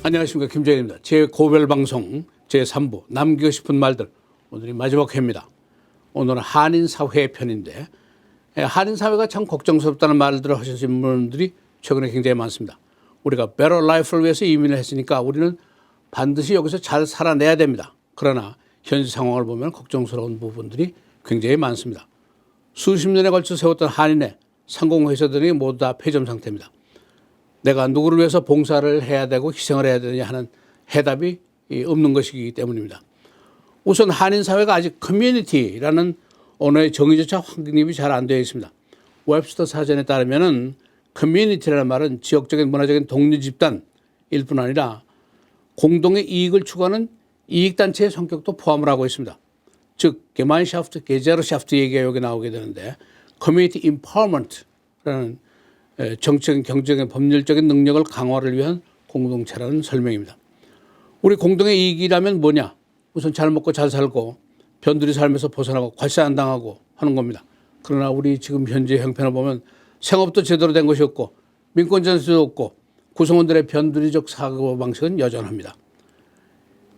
안녕하십니까, 김정일입니다. 제 고별방송 제3부 남기고 싶은 말들, 오늘이 마지막 회입니다. 오늘은 한인사회 편인데, 한인사회가 참 걱정스럽다는 말들을 하시는 분들이 최근에 굉장히 많습니다. 우리가 better life를 위해서 이민을 했으니까 우리는 반드시 여기서 잘 살아내야 됩니다. 그러나 현실 상황을 보면 걱정스러운 부분들이 굉장히 많습니다. 수십 년에 걸쳐 세웠던 한인의 상공회사들이 모두 다 폐점 상태입니다. 내가 누구를 위해서 봉사를 해야 되고 희생을 해야 되느냐 하는 해답이 없는 것이기 때문입니다. 우선 한인사회가 아직 커뮤니티라는 언어의 정의조차 확립이 잘 안 되어 있습니다. 웹스터 사전에 따르면 커뮤니티라는 말은 지역적인 문화적인 동료 집단일 뿐 아니라 공동의 이익을 추구하는 이익단체의 성격도 포함을 하고 있습니다. 즉 게마인샤프트, 게제르샤프트 얘기가 여기 나오게 되는데 커뮤니티 임파워먼트라는 정치적인, 경제적인, 법률적인 능력을 강화를 위한 공동체라는 설명입니다. 우리 공동의 이익이라면 뭐냐? 우선 잘 먹고 잘 살고 변두리 삶에서 벗어나고 괄세 안 당하고 하는 겁니다. 그러나 우리 지금 현재 형편을 보면 생업도 제대로 된 것이 없고 민권전세도 없고 구성원들의 변두리적 사고방식은 여전합니다.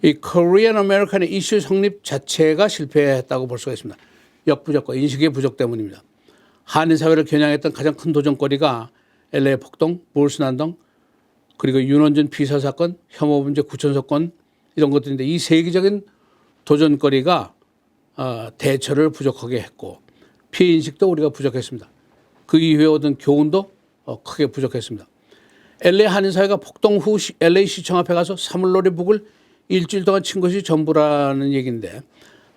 이 Korean American 이슈 성립 자체가 실패했다고 볼 수가 있습니다. 역부족과 인식의 부족 때문입니다. 한인사회를 겨냥했던 가장 큰 도전거리가 LA 폭동, 볼스난동, 그리고 윤원준 피살 사건, 혐오범죄 구천 사건 이런 것들인데 이 세계적인 도전거리가 대처를 부족하게 했고 피해 인식도 우리가 부족했습니다. 그 이후에 얻은 교훈도 크게 부족했습니다. LA 한인사회가 폭동 후 LA 시청 앞에 가서 사물놀이 북을 일주일 동안 친 것이 전부라는 얘기인데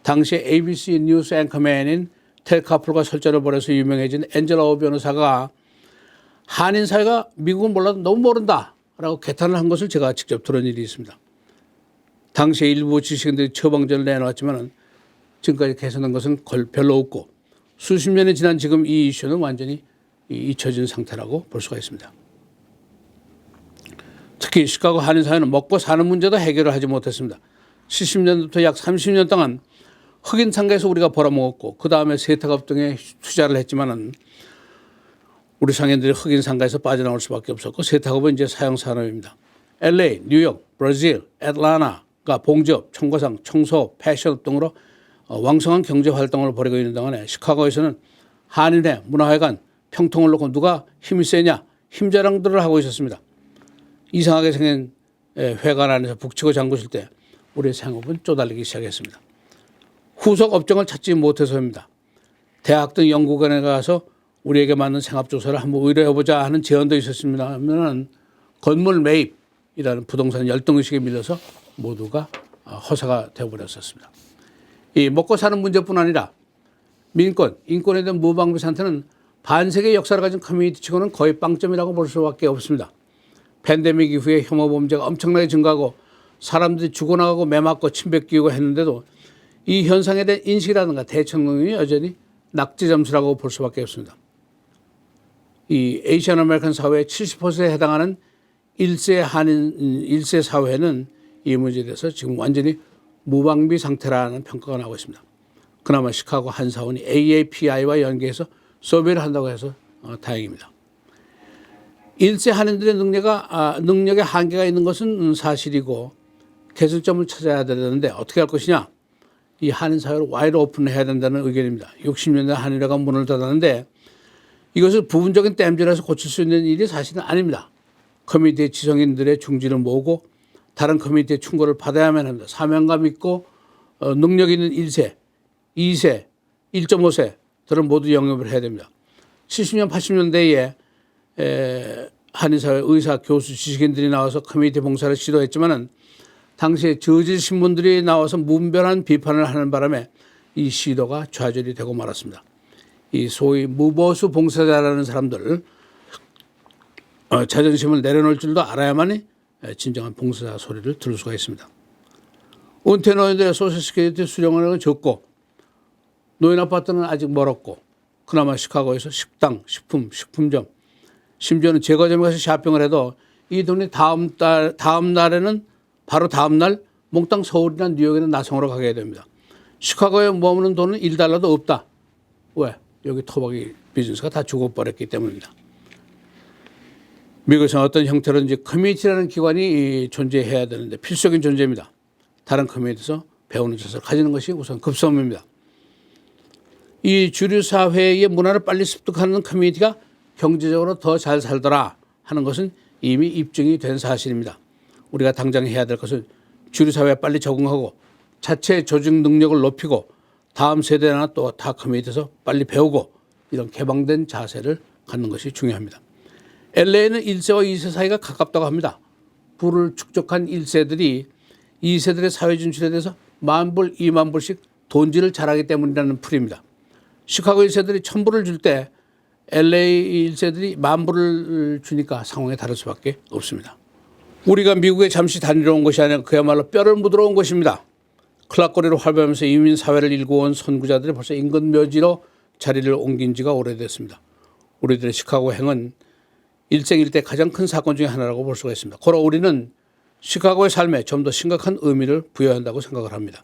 당시에 ABC 뉴스 앵커맨인 텔 카풀과 설전을 벌여서 유명해진 엔젤라 변호사가 한인사회가 미국은 몰라도 너무 모른다라고 개탄을 한 것을 제가 직접 들은 일이 있습니다. 당시에 일부 지식인들이 처방전을 내놓았지만 지금까지 개선된 것은 별로 없고 수십 년이 지난 지금 이 이슈는 완전히 잊혀진 상태라고 볼 수가 있습니다. 특히 시카고 한인사회는 먹고 사는 문제도 해결을 하지 못했습니다. 70년부터 약 30년 동안 흑인 상가에서 우리가 벌어먹었고 그 다음에 세탁업 등에 투자를 했지만은 우리 상인들이 흑인 상가에서 빠져나올 수밖에 없었고 세탁업은 이제 사형 산업입니다. LA, 뉴욕, 브라질, 애틀란타가 봉지업, 청과상, 청소업, 패션업 등으로 왕성한 경제 활동을 벌이고 있는 동안에 시카고에서는 한인회, 문화회관, 평통을 놓고 누가 힘이 세냐 힘자랑들을 하고 있었습니다. 이상하게 생긴 회관 안에서 북치고 잠그실 때 우리의 생업은 쪼달리기 시작했습니다. 후속 업종을 찾지 못해서입니다. 대학 등 연구관에 가서 우리에게 맞는 생업조사를 한번 의뢰해보자 하는 제안도 있었습니다만 건물 매입이라는 부동산 열등의식에 밀려서 모두가 허사가 되어버렸었습니다. 이 먹고 사는 문제뿐 아니라 민권, 인권에 대한 무방비 상태는 반세기의 역사를 가진 커뮤니티 치고는 거의 빵점이라고 볼 수밖에 없습니다. 팬데믹 이후에 혐오 범죄가 엄청나게 증가하고 사람들이 죽어나가고 매맞고 침 뱉기고 했는데도 이 현상에 대한 인식이라든가 대처 능력이 여전히 낙지 점수라고 볼 수밖에 없습니다. 이 에이시안 아메리칸 사회의 70%에 해당하는 1세 사회는 이 문제에 대해서 지금 완전히 무방비 상태라는 평가가 나오고 있습니다. 그나마 시카고 한 사원이 AAPI와 연계해서 서베이를 한다고 해서 다행입니다. 1세 한인들의 능력에 한계가 있는 것은 사실이고 개선점을 찾아야 되는데 어떻게 할 것이냐. 이 한인사회를 와이드 오픈해야 된다는 의견입니다. 60년대 한인회가 문을 닫았는데 이것을 부분적인 땜질해서 고칠 수 있는 일이 사실은 아닙니다. 커뮤니티의 지성인들의 중지를 모으고 다른 커뮤니티의 충고를 받아야만 합니다. 사명감 있고 능력 있는 1세, 2세, 1.5세들은 모두 영입을 해야 됩니다. 70년, 80년대에 한인사회 의사, 교수, 지식인들이 나와서 커뮤니티 봉사를 시도했지만은 당시에 저질 신문들이 나와서 문별한 비판을 하는 바람에 이 시도가 좌절이 되고 말았습니다. 이 소위 무보수 봉사자라는 사람들 자존심을 내려놓을 줄도 알아야만이 진정한 봉사자 소리를 들을 수가 있습니다. 은퇴 노인들의 소셜시큐리티 수령은 적고 노인 아파트는 아직 멀었고 그나마 시카고에서 식당, 식품, 식품점 심지어는 제과점에 가서 쇼핑을 해도 이 돈이 다음 날에는 바로 다음 날 몽땅 서울이나 뉴욕이나 나성으로 가게 됩니다. 시카고에 머무는 돈은 $1도 없다. 왜? 여기 토박이 비즈니스가 다 죽어버렸기 때문입니다. 미국에서는 어떤 형태로든지 커뮤니티라는 기관이 존재해야 되는데 필수적인 존재입니다. 다른 커뮤니티에서 배우는 자세를 가지는 것이 우선 급선무입니다. 이 주류 사회의 문화를 빨리 습득하는 커뮤니티가 경제적으로 더 잘 살더라 하는 것은 이미 입증이 된 사실입니다. 우리가 당장 해야 될 것은 주류 사회에 빨리 적응하고 자체 조직 능력을 높이고 다음 세대나 또 타 커뮤니티에서 빨리 배우고 이런 개방된 자세를 갖는 것이 중요합니다. LA는 1세와 2세 사이가 가깝다고 합니다. 부를 축적한 1세들이 2세들의 사회 진출에 대해서 10,000불, 20,000불씩 돈질을 잘하기 때문이라는 풀입니다. 시카고 1세들이 1,000불을 줄 때 LA 1세들이 10,000불을 주니까 상황이 다를 수밖에 없습니다. 우리가 미국에 잠시 다니러 온 것이 아니라 그야말로 뼈를 묻으러 온 것입니다. 클락거리로 활보하면서 이민 사회를 일구어온 선구자들이 벌써 인근 묘지로 자리를 옮긴 지가 오래됐습니다. 우리들의 시카고 행은 일생일대 가장 큰 사건 중에 하나라고 볼 수가 있습니다. 고로 우리는 시카고의 삶에 좀 더 심각한 의미를 부여한다고 생각을 합니다.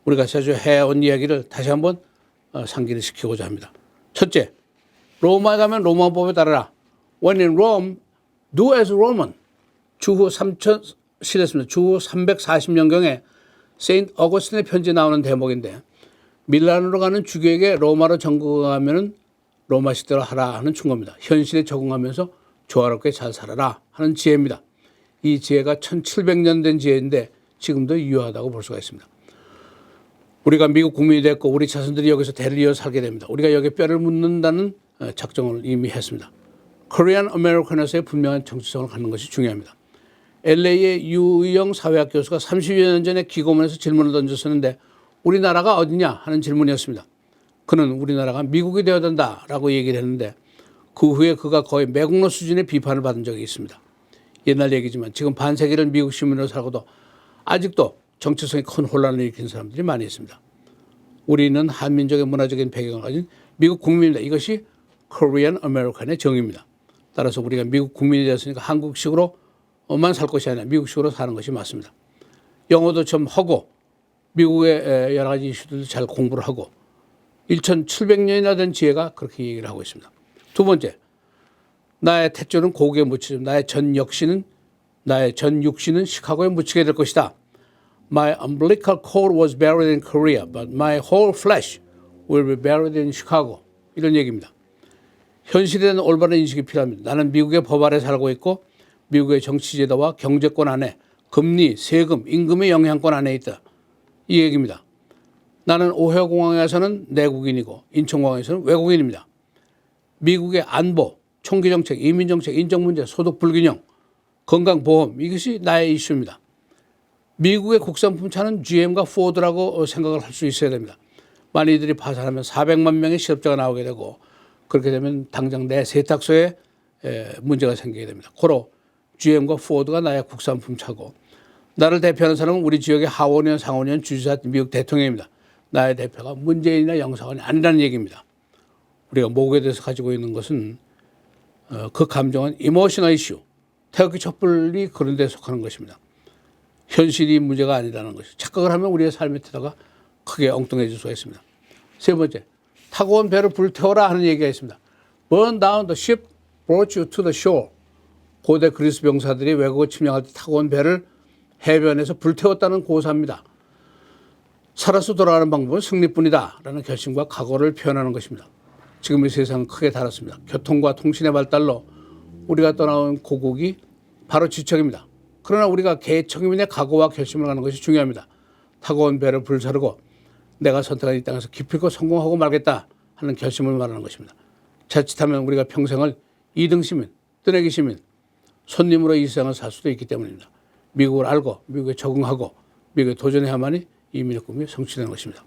우리가 자주 해온 이야기를 다시 한번 상기를 시키고자 합니다. 첫째, 로마에 가면 로마법에 따르라. When in Rome, do as Roman. 주후 340년경에 세인트 어거스틴의 편지에 나오는 대목인데 밀라노로 가는 주교에게 로마로 전거하면 로마식대로 하라 하는 충고입니다. 현실에 적응하면서 조화롭게 잘 살아라 하는 지혜입니다. 이 지혜가 1700년 된 지혜인데 지금도 유효하다고 볼 수가 있습니다. 우리가 미국 국민이 됐고 우리 자손들이 여기서 대를 이어 살게 됩니다. 우리가 여기에 뼈를 묻는다는 작정을 이미 했습니다. 코리안 아메리칸에서의 분명한 정체성을 갖는 것이 중요합니다. LA의 유영 사회학 교수가 30여 년 전에 기고문에서 질문을 던졌었는데 우리나라가 어디냐 하는 질문이었습니다. 그는 우리나라가 미국이 되어야 된다라고 얘기를 했는데 그 후에 그가 거의 매국노 수준의 비판을 받은 적이 있습니다. 옛날 얘기지만 지금 반세기를 미국 시민으로 살고도 아직도 정체성이 큰 혼란을 일으킨 사람들이 많이 있습니다. 우리는 한민족의 문화적인 배경을 가진 미국 국민입니다. 이것이 코리안 아메리칸의 정의입니다. 따라서 우리가 미국 국민이 되었으니까 한국식으로만 살 것이 아니라 미국식으로 사는 것이 맞습니다. 영어도 좀 하고 미국의 여러 가지 이슈들도 잘 공부를 하고 1700년이나 된 지혜가 그렇게 얘기를 하고 있습니다. 두 번째, 나의 탯줄은 고국에 묻히죠. 나의 전 육신은 시카고에 묻히게 될 것이다. My umbilical cord was buried in Korea, but my whole flesh will be buried in Chicago. 이런 얘기입니다. 현실에 대한 올바른 인식이 필요합니다. 나는 미국의 법 아래 살고 있고 미국의 정치제도와 경제권 안에 금리, 세금, 임금의 영향권 안에 있다. 이 얘기입니다. 나는 오헤어공항에서는 내국인이고 인천공항에서는 외국인입니다. 미국의 안보, 총기정책, 이민정책, 인정문제, 소득 불균형, 건강보험 이것이 나의 이슈입니다. 미국의 국산품 차는 GM과 포드라고 생각을 할 수 있어야 됩니다. 만약 이들이 파산하면 400만 명의 실업자가 나오게 되고 그렇게 되면 당장 내 세탁소에 문제가 생기게 됩니다. 고로 GM과 포드가 나의 국산품 차고 나를 대표하는 사람은 우리 지역의 하원의원, 상원의원, 주지사, 미국 대통령입니다. 나의 대표가 문재인이나 영사관이 아니라는 얘기입니다. 우리가 목에 대해서 가지고 있는 것은 그 감정은 이모셔널 이슈, 태극기 촛불이 그런 데 속하는 것입니다. 현실이 문제가 아니라는 것이 착각을 하면 우리의 삶의 태도가 크게 엉뚱해질 수가 있습니다. 세 번째, 타고 온 배를 불태워라 하는 얘기가 있습니다. Burn down the ship brought you to the shore. 고대 그리스 병사들이 외국을 침략할 때 타고 온 배를 해변에서 불태웠다는 고사입니다. 살아서 돌아가는 방법은 승리뿐이다 라는 결심과 각오를 표현하는 것입니다. 지금의 세상은 크게 달랐습니다. 교통과 통신의 발달로 우리가 떠나온 고국이 바로 지척입니다. 그러나 우리가 개척민의 각오와 결심을 하는 것이 중요합니다. 타고 온 배를 불사르고 내가 선택한 이 땅에서 기필코 성공하고 말겠다 하는 결심을 말하는 것입니다. 자칫하면 우리가 평생을 2등 시민, 뜨내기 시민, 손님으로 이 세상을 살 수도 있기 때문입니다. 미국을 알고 미국에 적응하고 미국에 도전해야만이 이민의 꿈이 성취되는 것입니다.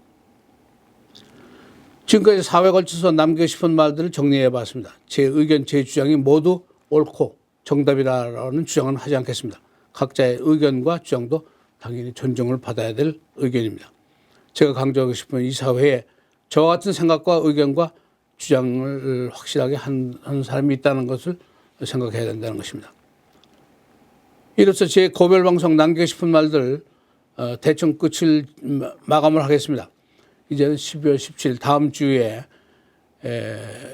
지금까지 4회 걸쳐서 남기고 싶은 말들을 정리해 봤습니다. 제 의견, 제 주장이 모두 옳고 정답이라는 주장은 하지 않겠습니다. 각자의 의견과 주장도 당연히 존중을 받아야 될 의견입니다. 제가 강조하고 싶은 이 사회에 저와 같은 생각과 의견과 주장을 확실하게 한 사람이 있다는 것을 생각해야 된다는 것입니다. 이로써 제 고별 방송 남기고 싶은 말들 대충 끝을 마감을 하겠습니다. 이제는 12월 17일 다음 주에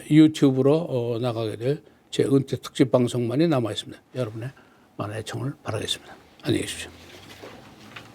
유튜브로 나가게 될 제 은퇴 특집 방송만이 남아 있습니다. 여러분의 많은 애청을 바라겠습니다. 안녕히 계십시오.